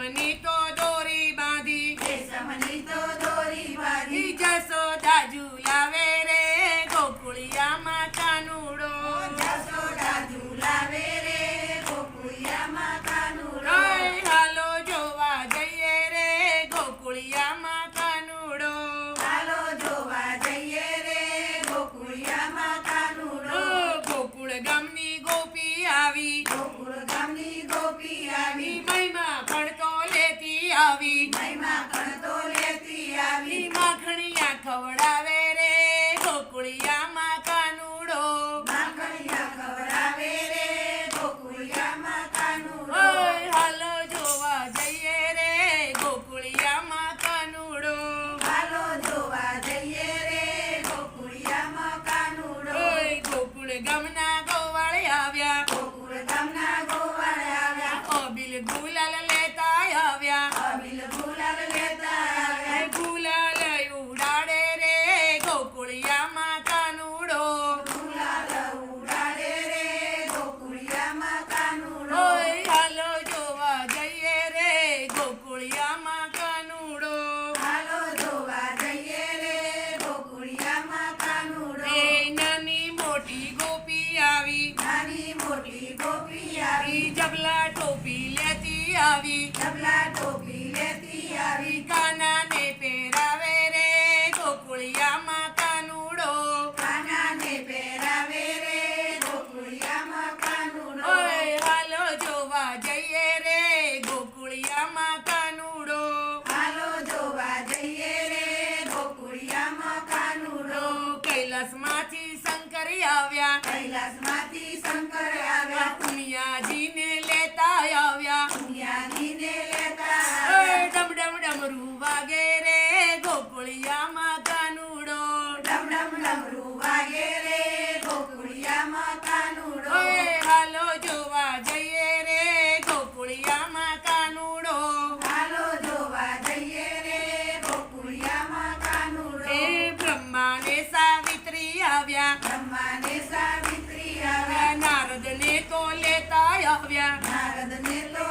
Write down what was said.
રેશમની તો દોરી બાંધી રેશમની તો દોરી બાંધી જશોદા ઝુલાવે રે ગોકુળિયામાં કાનુડો જશોદા ઝુલાવે રે ગોકુળિયામાં કાનુડો હાલો જોવા જઈએ રે ગોકુળિયામાં કાનુડો હાલો જોવા જઈએ રે ગોકુળિયામાં કાનુડો ગોકુળ ગામની ગોપી આવી ગોકુળ ગામની ગોપી આવી મહિમા ખડતો લેતી આવી મહિમા કણતો લેતી આવી માખણિયા ખવડાવે રે ગોકુળિયામાં કાનુડો માખણિયા ખવડાવે રે ગોકુળિયામાં કાનુડો હાલો જોવા જઈએ રે ગોકુળિયામાં કાનુડો હાલો જોવા જઈએ રે ગોકુળિયામાં કાનુડો ગોકુળ ગામના ગોવાળે આવ્યા ગોકુળ ગામના ગોવાળે આવ્યા અબીલ ગુલાલ લેતા આવ્યા અબીલ ગુલાલ લેતા આવ્યા ગુલાલ ઉડાડે રે ગોકુળિયામાં કાનુડો ગુલાલ ઉડાડે રે ગોકુળિયામાં કાનુડો હાલો જોવા જઈએ રે ગોકુળિયામાં કાનુડો હાલો જોવા જઈએ રે ગોકુળિયામાં કાનુડો નાની મોટી ગોપી આવી નાની મોટી ગોપી આવી જબલા ટોપી લેતી આવી ડબલા ટોપી લેતી આવી કાનાને પહેરાવે રે ગોકુળિયામાં કાનુડો કાનાને પહેરાવે રે ગોકુળિયામાં કાનુડો હાલો જોવા જઈએ રે ગોકુળિયામાં કાનુડો હાલો જોવા જઈએ રે ગોકુળિયામાં કાનુડો કૈલાસમાંથી શંકર આવ્યા કૈલાસમાંથી શંકર આવ્યા પુનિયાજીને લેતા આવ્યા પુણ્યાજીને લેતા આવ્યા ડમ ડમ ડમરું વાગે રે ગોકુળિયામાં કાનુડો ડમ ડમ ડમરું વાગે રે ગોકુળિયામાં કાનુડો હાલો જોવા જઈએ રે ગોકુળિયામાં કાનુડો હાલો જોવા જઈએ રે ગોકુળિયામાં કાનુડો બ્રહ્માને સાવિત્રી આવ્યા બ્રહ્માને સાવિત્રી આવ્યા નારદને તો લેતા આવ્યા નારદને તો